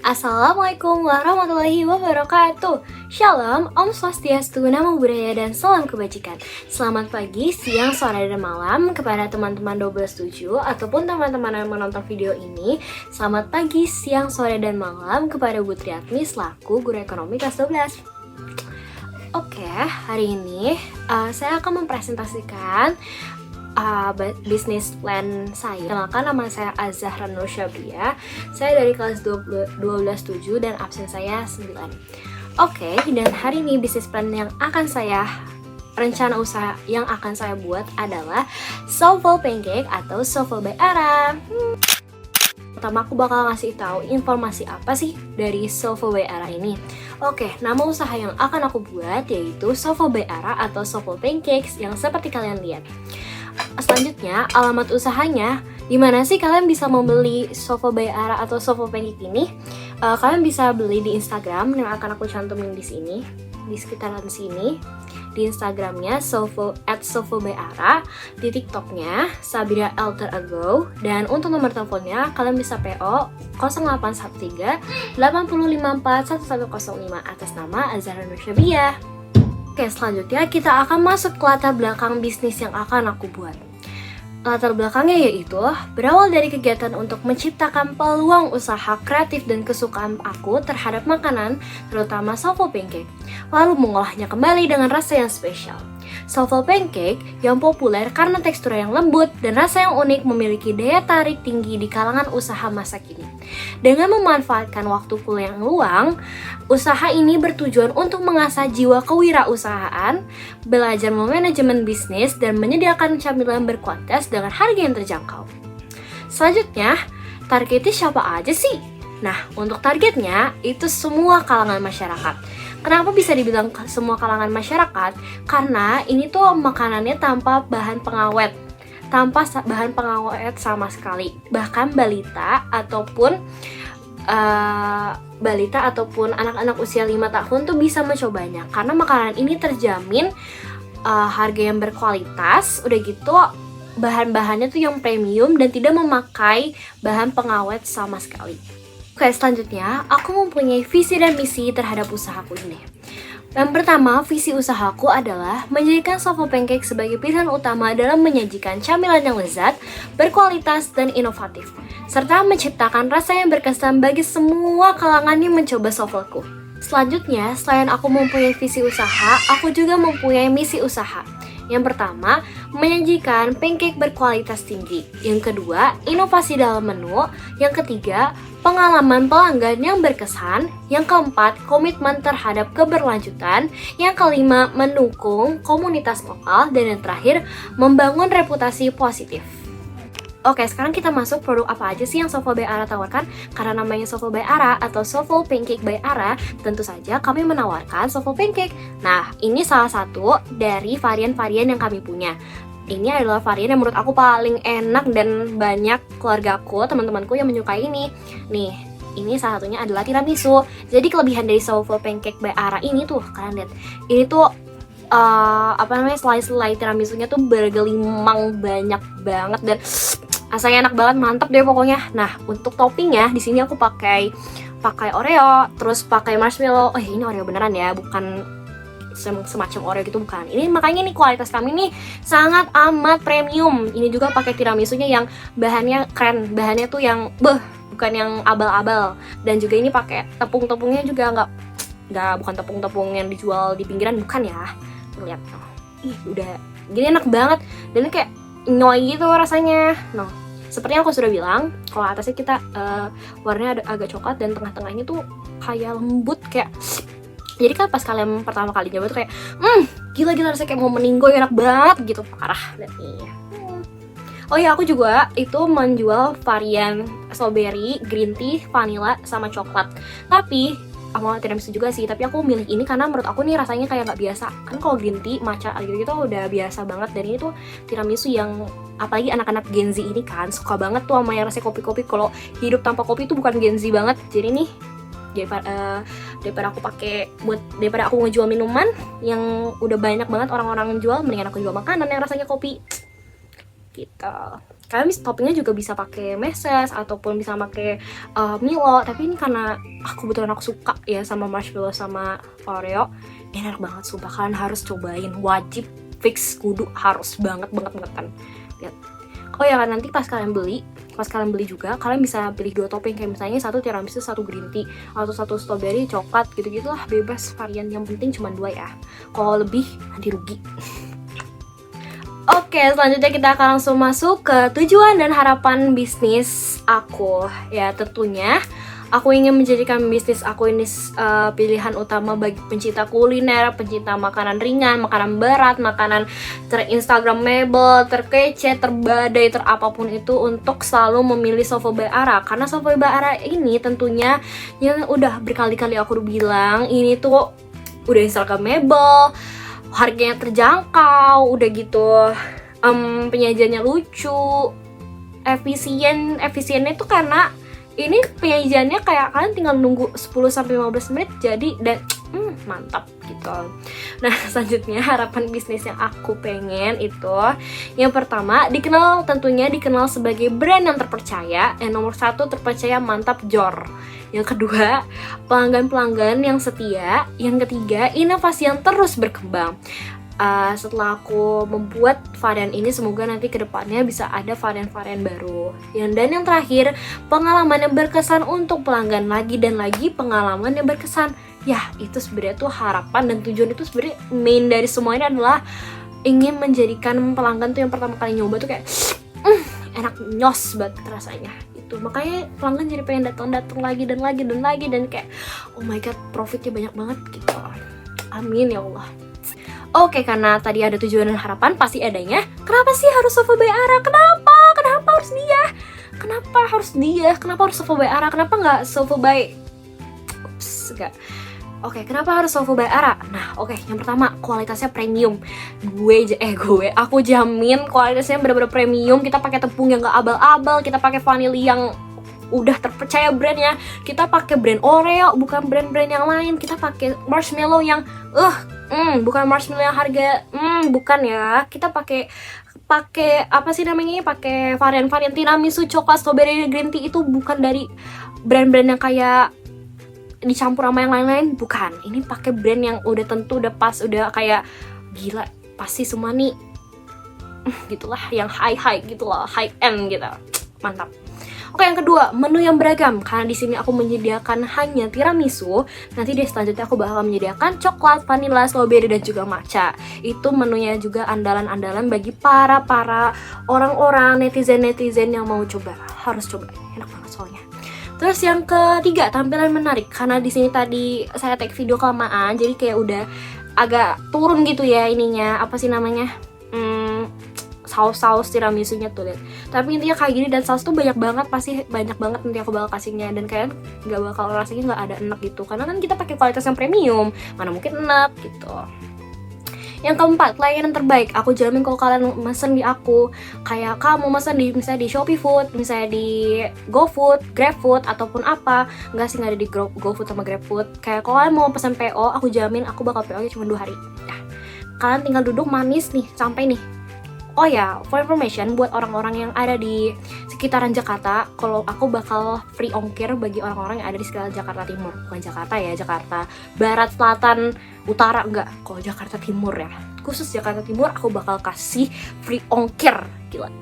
Assalamualaikum warahmatullahi wabarakatuh. Shalom, Om Swastiastu, Namo Buddhaya, dan salam kebajikan. Selamat pagi, siang, sore, dan malam kepada teman-teman 12/7 ataupun teman-teman yang menonton video ini. Selamat pagi, siang, sore, dan malam kepada Bu Triatmi selaku Guru Ekonomi kelas 12. Oke, hari ini saya akan mempresentasikan bisnis plan saya. Kenalkan, nama saya Azahra Nur Syabria. Saya dari kelas 12/7 dan absen saya 9. Oke, dan hari ini bisnis plan yang akan saya rencana usaha yang akan saya buat adalah Soffle Pancake atau Soffle by Ara. Pertama aku bakal ngasih tahu informasi apa sih dari Soffle by Ara ini. Oke, nama usaha yang akan aku buat yaitu Soffle by Ara atau Soffle Pancakes yang seperti kalian lihat. Selanjutnya, alamat usahanya. Dimana sih kalian bisa membeli Soffle by Ara atau Soffle Pancake ini? Kalian bisa beli di Instagram yang akan aku cantumin di sini, di sekitaran sini. Di Instagramnya @Soffle by Ara, di TikToknya Sabira Alter Ago, dan untuk nomor teleponnya kalian bisa PO 0813 854 1105 atas nama Azahra Nur Syabria. Oke, selanjutnya kita akan masuk ke latar belakang bisnis yang akan aku buat. Latar belakangnya yaitu berawal dari kegiatan untuk menciptakan peluang usaha kreatif dan kesukaan aku terhadap makanan, terutama Soffle Pancake, lalu mengolahnya kembali dengan rasa yang spesial. Soffle Pancake yang populer karena tekstur yang lembut dan rasa yang unik memiliki daya tarik tinggi di kalangan usaha masa kini. Dengan memanfaatkan waktu kuliah yang luang, usaha ini bertujuan untuk mengasah jiwa kewirausahaan, belajar memanajemen bisnis, dan menyediakan camilan berkualitas dengan harga yang terjangkau. Selanjutnya, targetnya siapa aja sih? Nah, untuk targetnya itu semua kalangan masyarakat. Kenapa bisa dibilang semua kalangan masyarakat? Karena ini tuh makanannya tanpa bahan pengawet, sama sekali. Bahkan balita ataupun anak-anak usia 5 tahun tuh bisa mencobanya. Karena makanan ini terjamin harga yang berkualitas, udah gitu bahan-bahannya tuh yang premium dan tidak memakai bahan pengawet sama sekali. Oke, selanjutnya aku mempunyai visi dan misi terhadap usahaku ini. Yang pertama, visi usahaku adalah menjadikan Soffle Pancake sebagai pilihan utama dalam menyajikan camilan yang lezat, berkualitas, dan inovatif, serta menciptakan rasa yang berkesan bagi semua kalangan yang mencoba soffleku. Selanjutnya, selain aku mempunyai visi usaha, aku juga mempunyai misi usaha. Yang pertama, menyajikan pancake berkualitas tinggi. Yang kedua, inovasi dalam menu. Yang ketiga, pengalaman pelanggan yang berkesan. Yang keempat, komitmen terhadap keberlanjutan. Yang kelima, mendukung komunitas lokal. Dan yang terakhir, membangun reputasi positif. Oke, sekarang kita masuk produk apa aja sih yang Soffle by Ara tawarkan. Karena namanya Soffle by Ara atau Soffle Pancake by Ara, tentu saja kami menawarkan Soffle Pancake. Nah, ini salah satu dari varian-varian yang kami punya. Ini adalah varian yang menurut aku paling enak dan banyak keluargaku, teman-temanku yang menyukai ini. Nih, ini salah satunya adalah tiramisu. Jadi kelebihan dari Soffle Pancake by Ara ini tuh, kalian lihat. Ini tuh selai tiramisunya tuh bergelimang banyak banget dan rasanya enak banget, mantap deh pokoknya. Nah, untuk toppingnya di sini aku pakai Oreo, terus pakai marshmallow. Oh, ini Oreo beneran ya, bukan semacam Oreo gitu, bukan. Ini makanya nih kualitas kami nih sangat amat premium. Ini juga pakai tiramisunya yang bahannya keren, bahannya tuh yang bukan yang abal-abal. Dan juga ini pakai tepung-tepungnya juga bukan tepung-tepung yang dijual di pinggiran, bukan ya. Lihat, udah gini enak banget dan kayak nyoy gitu rasanya. Nah, seperti yang aku sudah bilang, kalau atasnya kita warnanya agak coklat dan tengah-tengahnya tuh kayak lembut, kayak jadi kan pas kalian pertama kali nyoba tuh kayak gila rasanya kayak mau meninggoy, enak banget gitu, parah. Dan oh ya, aku juga itu menjual varian strawberry, green tea, vanilla, sama coklat. Tapi sama tiramisu juga sih, tapi aku milih ini karena menurut aku nih rasanya kayak nggak biasa. Kan kalau green tea, matcha gitu udah biasa banget, dan ini tuh tiramisu yang apalagi anak-anak Gen Z ini kan suka banget tuh sama yang rasanya kopi-kopi. Kalau hidup tanpa kopi itu bukan Gen Z banget. Jadi nih daripada aku ngejual minuman yang udah banyak banget orang-orang jual, mendingan aku jual makanan yang rasanya kopi gitu. Kalian bisa toppingnya juga bisa pakai meses ataupun bisa pakai Milo, tapi ini karena aku suka ya sama marshmallow sama Oreo, ini enak banget sumpah. Kalian harus cobain, wajib, fix, kudu, harus banget kan. Lihat. Oh ya kan, nanti pas kalian beli juga kalian bisa pilih 2 topping, kayak misalnya 1 tiramisu, 1 green tea, atau 1 strawberry, coklat, gitu-gitu lah, bebas varian, yang penting cuma 2 ya. Kalau lebih nanti rugi. Oke, selanjutnya kita akan langsung masuk ke tujuan dan harapan bisnis aku. Ya, tentunya aku ingin menjadikan bisnis aku ini pilihan utama bagi pencinta kuliner, pencinta makanan ringan, makanan berat, makanan terinstagramable, terkece, terbadai, terapapun itu, untuk selalu memilih Sofa by Ara. Karena Sofa by Ara ini tentunya yang udah berkali-kali aku bilang, ini tuh udah instagramable, harganya terjangkau, udah gitu penyajiannya lucu, efisiennya tuh karena ini penyajiannya kayak kalian tinggal nunggu 10-15 menit jadi, dan mantap gitu. Nah, selanjutnya harapan bisnis yang aku pengen itu, yang pertama tentunya dikenal sebagai brand yang terpercaya. Yang nomor 1 terpercaya, mantap, jor. Yang kedua, pelanggan-pelanggan yang setia. Yang ketiga, inovasi yang terus berkembang. Setelah aku membuat varian ini, semoga nanti kedepannya bisa ada varian-varian baru. Dan yang terakhir, pengalaman yang berkesan untuk pelanggan, lagi dan lagi pengalaman yang berkesan. Ya, itu sebenarnya tuh harapan dan tujuan itu sebenarnya main dari semuanya adalah ingin menjadikan pelanggan tuh yang pertama kali nyoba tuh kayak enak, nyos banget rasanya. Itu makanya pelanggan jadi pengen datang lagi dan kayak oh my god, profitnya banyak banget gitu. Amin ya Allah. Oke, karena tadi ada tujuan dan harapan, pasti adanya kenapa sih harus Sofa by Ara? Kenapa harus dia? Kenapa harus Sofa by Ara? Kenapa nggak Sofa by Oke, kenapa harus Sofa by Ara? Nah, oke, yang pertama, kualitasnya premium. Aku jamin kualitasnya bener-bener premium. Kita pakai tepung yang nggak abal-abal, kita pakai vanili yang udah terpercaya brandnya, kita pakai brand Oreo, bukan brand-brand yang lain. Kita pakai marshmallow yang bukan marshmallow yang harga bukan ya. Kita pakai apa sih namanya, pakai varian-varian tiramisu, coklat, strawberry, green tea, itu bukan dari brand-brand yang kayak dicampur sama yang lain-lain, bukan. Ini pakai brand yang udah tentu, udah pas, udah kayak gila, pasti semua nih gitulah, yang high gitulah, high end gitu, mantap. Oke, yang kedua, menu yang beragam. Karena di sini aku menyediakan hanya tiramisu, nanti deh selanjutnya aku bakal menyediakan coklat, vanilla, strawberry, dan juga matcha. Itu menunya juga andalan-andalan bagi para orang-orang netizen yang mau coba. Harus coba, enak banget soalnya. Terus yang ketiga, tampilan menarik. Karena di sini tadi saya take video kelamaan, jadi kayak udah agak turun gitu ya ininya, apa sih namanya, saus tiramisunya tuh, lihat. Tapi intinya kayak gini, dan saus tuh banyak banget, pasti banyak banget nanti aku bakal kasihnya, dan kalian nggak bakal rasanya nggak ada enak gitu, karena kan kita pakai kualitas yang premium, mana mungkin enak gitu. Yang keempat, layanan terbaik. Aku jamin kalau kalian mesen di aku, kayak kamu mesen di misalnya di Shopee Food, misalnya di GoFood, GrabFood, ataupun apa, nggak sih, nggak ada di GoFood sama GrabFood. Kayak kalau kalian mau pesen PO, aku jamin aku bakal PO-nya cuma 2 hari. Nah, kalian tinggal duduk manis nih, sampai nih. Oh ya, for information buat orang-orang yang ada di sekitaran Jakarta, kalau aku bakal free ongkir bagi orang-orang yang ada di sekitar Jakarta Timur. Bukan Jakarta ya, Jakarta Barat, Selatan, Utara, enggak. Kalau Jakarta Timur ya, khusus Jakarta Timur aku bakal kasih free ongkir. Gila.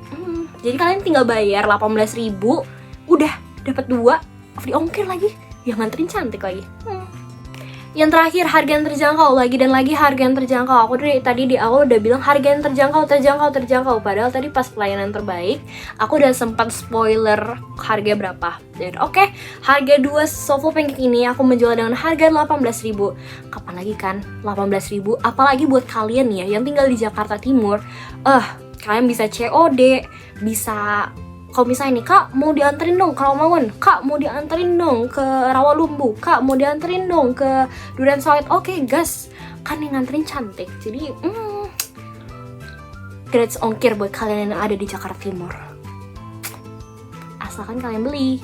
Jadi kalian tinggal bayar 18.000, udah dapat 2 free ongkir lagi. Yang nganterin cantik lagi. Yang terakhir, harga yang terjangkau, lagi dan lagi harga yang terjangkau. Aku tadi di awal udah bilang harga yang terjangkau. Padahal tadi pas pelayanan terbaik, aku udah sempat spoiler harga berapa. Dan oke, harga 2 sofa pancake ini aku menjual dengan harga 18.000. Kapan lagi kan 18.000? Apalagi buat kalian ya yang tinggal di Jakarta Timur. Kalian bisa COD, bisa. Kalau misalnya nih, Kak mau dianterin dong ke Rawamangun, Kak mau dianterin dong ke Rawalumbu, Kak mau dianterin dong ke Durian Sawit, oke gas, kan yang nganterin cantik. Jadi gratis ongkir buat kalian yang ada di Jakarta Timur. Asalkan kalian beli.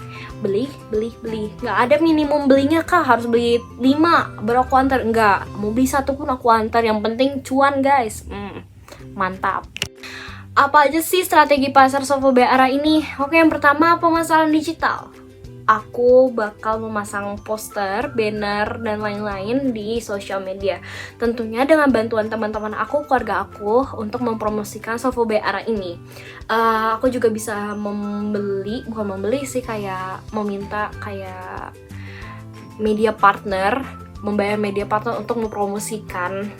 Nggak ada minimum belinya, Kak harus beli 5 baru aku antar. Enggak, mau beli 1 pun aku antar, yang penting cuan guys. Mantap. Apa aja sih strategi pasar Sofu BRA ini? Oke, yang pertama pemasaran digital. Aku bakal memasang poster, banner, dan lain-lain di sosial media. Tentunya dengan bantuan teman-teman aku, keluarga aku, untuk mempromosikan Sofu BRA ini. Aku juga bisa bukan membeli sih, kayak meminta kayak media partner, membayar media partner untuk mempromosikan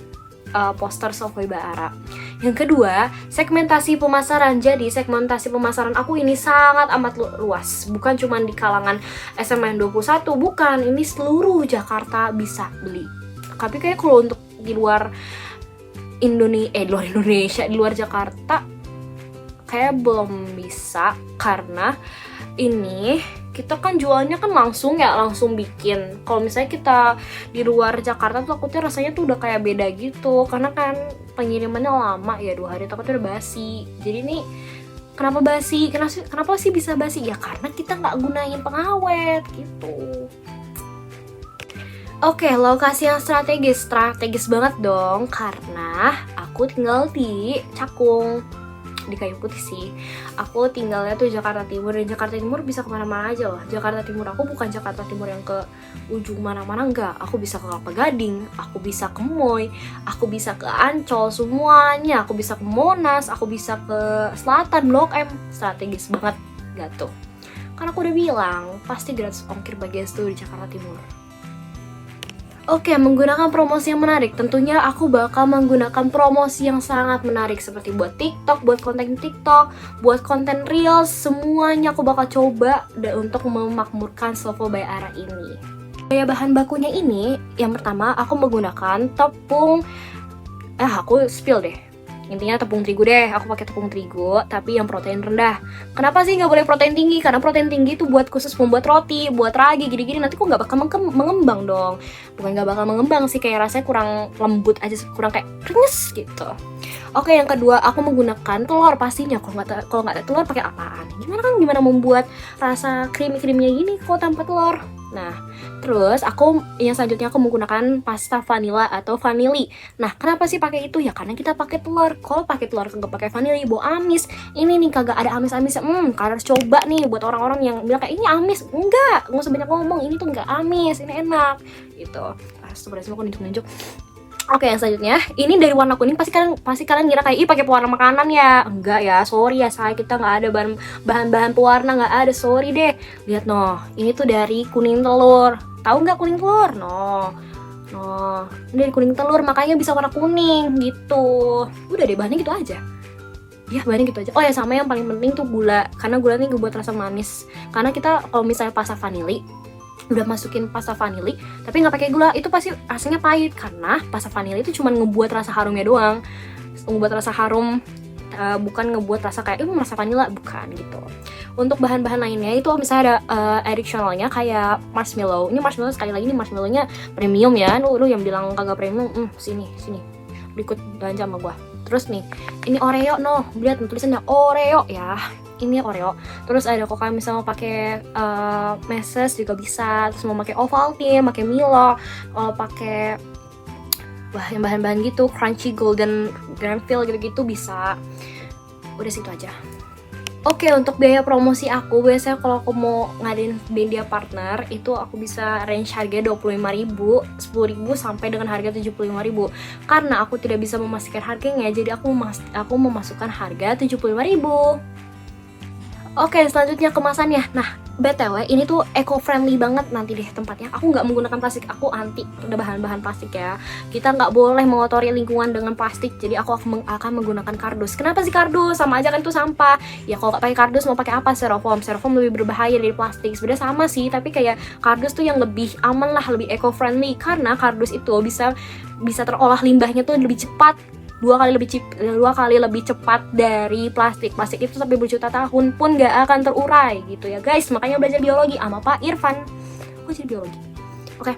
poster Sofu BRA. Yang kedua, segmentasi pemasaran. Jadi segmentasi pemasaran aku ini sangat amat luas. Bukan cuma di kalangan SMN 21, bukan. Ini seluruh Jakarta bisa beli. Tapi kayak kalau untuk di luar Indonesia, di luar Jakarta kayak belum bisa, karena ini kita kan jualnya kan langsung bikin. Kalau misalnya kita di luar Jakarta tuh takutnya rasanya tuh udah kayak beda gitu, karena kan pengirimannya lama ya, 2 hari takutnya udah basi. Jadi ini kenapa basi? Kenapa sih bisa basi? Ya karena kita nggak gunain pengawet gitu. Oke, lokasi yang strategis banget dong, karena aku tinggal di Cakung, di Kayu Putih sih. Aku tinggalnya tuh Jakarta Timur, dan Jakarta Timur bisa kemana-mana aja loh. Jakarta Timur aku bukan Jakarta Timur yang ke ujung mana-mana, enggak. Aku bisa ke Kelapa Gading, aku bisa ke Moy, aku bisa ke Ancol, semuanya. Aku bisa ke Monas, aku bisa ke Selatan, Blok M. Strategis banget, gak tuh? Karena aku udah bilang, pasti gratis ongkir bagi tuh di Jakarta Timur. Oke, menggunakan promosi yang menarik. Tentunya aku bakal menggunakan promosi yang sangat menarik, seperti buat TikTok, buat konten TikTok, buat konten Reels, semuanya aku bakal coba untuk memakmurkan Sofu BRA ini. Gaya bahan bakunya ini, yang pertama aku menggunakan tepung, aku spill deh. Intinya tepung terigu deh, aku pakai tepung terigu tapi yang protein rendah. Kenapa sih nggak boleh protein tinggi? Karena protein tinggi itu buat khusus membuat roti, buat ragi, gini-gini nanti kok nggak bakal mengembang dong. Bukan nggak bakal mengembang sih, kayak rasanya kurang lembut aja, kurang kayak krenyes gitu. Oke, yang kedua aku menggunakan telur pastinya. Kalau nggak ada telur pakai apaan? Gimana membuat rasa creamy-creamynya gini kalau tanpa telur? Nah, terus yang selanjutnya aku menggunakan pasta vanilla atau vanili. Nah, kenapa sih pakai itu? Ya karena kita pakai telur. Kalau pakai telur kagak pakai vanili, bau amis. Ini nih kagak ada amis-amisnya. Kalian harus coba nih buat orang-orang yang bilang kayak ini amis. Enggak usah banyak ngomong. Ini tuh enggak amis, ini enak. Gitu. Sebenarnya aku nunjuk-nunjuk. Oke, yang selanjutnya, ini dari warna kuning pasti kalian ngira kayak pakai pewarna makanan ya. Enggak ya, sorry ya, kita nggak ada bahan-bahan pewarna, nggak ada, sorry deh. Lihat noh, ini tuh dari kuning telur. Tahu nggak kuning telur? Ini dari kuning telur, makanya bisa warna kuning gitu. Udah deh, bahannya gitu aja. Ya, bahannya gitu aja. Oh ya, sama yang paling penting tuh gula, karena gula ini buat rasa manis. Karena kita kalau misalnya pasta vanili udah masukin pasta vanili tapi nggak pakai gula, itu pasti rasanya pahit, karena pasta vanili itu cuma ngebuat rasa harumnya doang, ngebuat rasa harum, bukan ngebuat rasa kayak rasa vanila, bukan gitu. Untuk bahan-bahan lainnya itu misalnya ada additionalnya kayak marshmallow. Ini marshmallow, sekali lagi ini marshmallownya premium ya. Lu yang bilang kagak premium, sini ikut belanja sama gua. Terus nih, ini Oreo lihat tulisannya Oreo ya. Ini Oreo. Terus ada kok kalian misalnya mau pakai meses juga bisa. Terus mau pakai Ovaltine, pakai Milo, pakai yang bahan-bahan gitu, crunchy golden granville gitu-gitu bisa. Udah situ aja. Oke, untuk biaya promosi aku biasanya kalau aku mau ngadain media partner itu aku bisa range harga 25.000, 10.000 sampai dengan harga 75.000. Karena aku tidak bisa memastikan harganya, jadi aku memasukkan harga 75.000. Oke, selanjutnya kemasannya. Nah, BTW ini tuh eco-friendly banget nanti deh tempatnya. Aku nggak menggunakan plastik, aku anti udah bahan-bahan plastik ya. Kita nggak boleh mengotori lingkungan dengan plastik, jadi aku akan menggunakan kardus. Kenapa sih kardus? Sama aja kan itu sampah. Ya kalau nggak pakai kardus mau pakai apa? Styrofoam lebih berbahaya dari plastik. Sebenarnya sama sih, tapi kayak kardus tuh yang lebih aman lah, lebih eco-friendly. Karena kardus itu bisa terolah limbahnya tuh lebih cepat. 2 kali lebih cepat dari plastik. Plastik itu sampai berjuta tahun pun gak akan terurai gitu ya guys. Makanya belajar biologi sama Pak Irfan. Jadi biologi. Oke.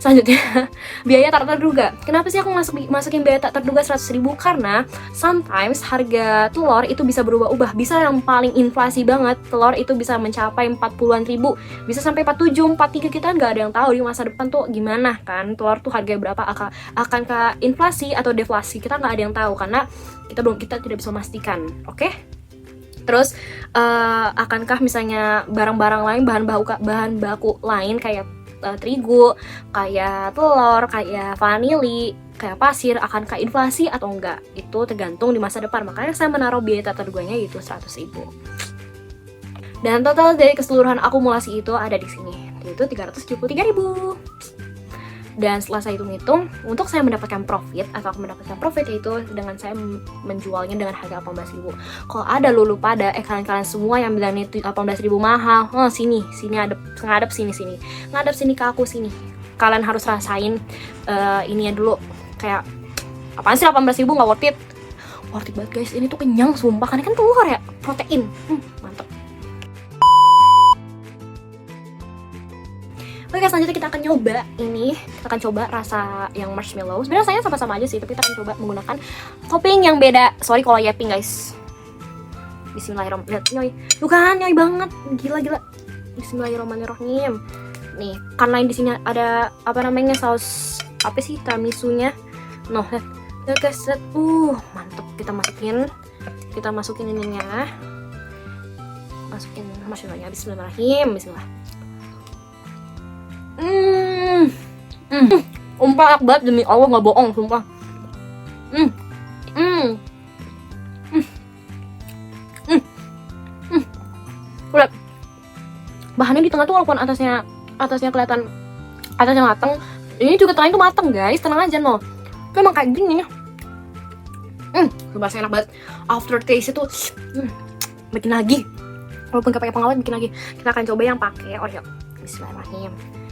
Selanjutnya, biaya tak terduga. Kenapa sih aku masukin biaya tak terduga 100.000? Karena sometimes harga telur itu bisa berubah-ubah. Bisa yang paling inflasi banget, telur itu bisa mencapai 40-an ribu, bisa sampai 47, 43. Kita nggak ada yang tahu di masa depan tuh gimana kan, telur tuh harga berapa, akankah inflasi atau deflasi, kita nggak ada yang tahu karena kita tidak bisa memastikan. Oke? Terus akankah misalnya barang-barang lain, bahan baku lain kayak terigu, kayak telur, kayak vanili, kayak pasir, akankah inflasi atau enggak? Itu tergantung di masa depan. Makanya saya menaruh biaya tak terduganya yaitu 100.000. Dan total dari keseluruhan akumulasi itu ada di sini, yaitu 373.000. Dan setelah saya hitung-hitung, untuk saya mendapatkan profit atau aku mendapatkan profit yaitu dengan saya menjualnya dengan harga 18.000. Kalau ada lulu pada kalian semua yang bilang itu 18.000 mahal, sini ngadep sini ke aku sini. Kalian harus rasain ini ya dulu, kayak apaan sih 18.000 nggak worth it? Worth it banget guys, ini tuh kenyang sumpah, karena kan telur ya, protein, mantep. Oke, selanjutnya kita akan nyoba ini. Kita akan coba rasa yang marshmallow. Sebenarnya saya sama-sama aja sih, tapi kita akan coba menggunakan topping yang beda. Sorry kalau yapping guys. Bismillahirrahmanirrahim. Lihat nyoy. Tuh kan nyoy banget. Gila. Bismillahirrahmanirrahim. Nih, karena di sini ada saus apa sih, tiramisunya. Noh, lihat guys. Mantep. Kita masukin ininya. Masukin marshmallownya. Bismillahirrahmanirrahim. Bismillah. Sumpah enak banget, demi Allah nggak bohong, sumpah. Udah. Bahannya di tengah tuh walaupun atasnya kelihatan atasnya mateng, ini juga tengahnya tuh mateng guys, tenang aja no. Itu emang kayak gini ya. Sumpah enak banget. After taste itu bikin lagi. Walaupun gak pakai pengawet bikin lagi. Kita akan coba yang pakai Oreo. Bismillahirrahmanirrahim.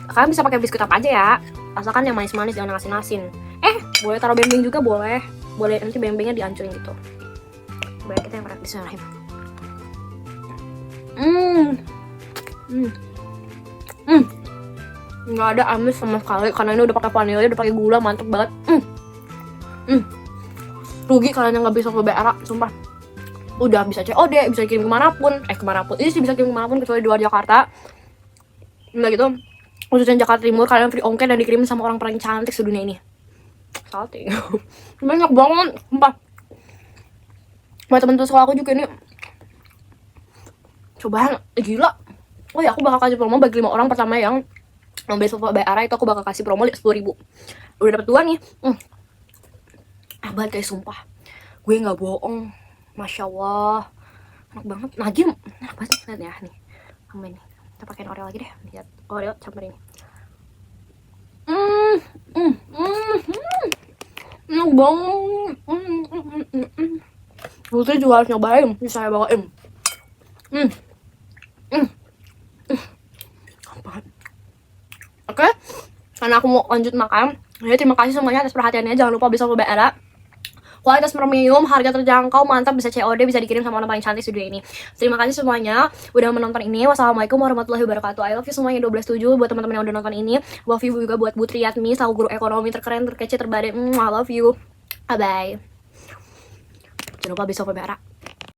Kalian bisa pakai biskuit apa aja ya, asalkan yang manis-manis, jangan asin-asin. Boleh taruh bembeng juga, boleh nanti bembengnya dihancurin gitu. Coba kita yang pakai bismillahirrahmanirrahim. Nggak ada amis sama sekali karena ini udah pakai vanili, udah pakai gula, mantep banget. Rugi kalian yang nggak bisa coba era, sumpah. Udah bisa COD, bisa kirim kemanapun. Ini sih bisa kirim kemanapun kecuali di luar Jakarta. Udah gitu, khususnya Jakarta Timur, kalian free ongkir dan dikirim sama orang paling cantik sedunia ini. Salting. Banyak banget, sumpah. Buat temen-temen sekolah aku juga ini. Cobaan, gila. Oh ya, aku bakal kasih promo bagi 5 orang pertama yang beli sofa Bayara, itu aku bakal kasih promo 10.000. Udah dapet 2 nih. Abad guys, sumpah. Gue nggak bohong. Masya Allah, enak banget. Lagi enak banget, lihat ya nih. Sama ini. Kita pakein Oreo lagi deh. Lihat Oreo campur ini. Enak banget. Putri juga harus nyobain. Ini saya bawain. Oke, karena aku mau lanjut makan. Jadi terima kasih semuanya atas perhatiannya. Jangan lupa beli sofa Bayara. Kualitas premium, harga terjangkau, mantap, bisa COD, bisa dikirim sama orang paling cantik studio ini. Terima kasih semuanya udah menonton ini. Wassalamualaikum warahmatullahi wabarakatuh. I love you semuanya 12/7 buat teman-teman yang udah nonton ini. Love you juga buat Bu Triatmi, selaku guru ekonomi terkeren, terkece, terbadai. I love you. Bye bye. Jangan lupa beli sofa Bayara.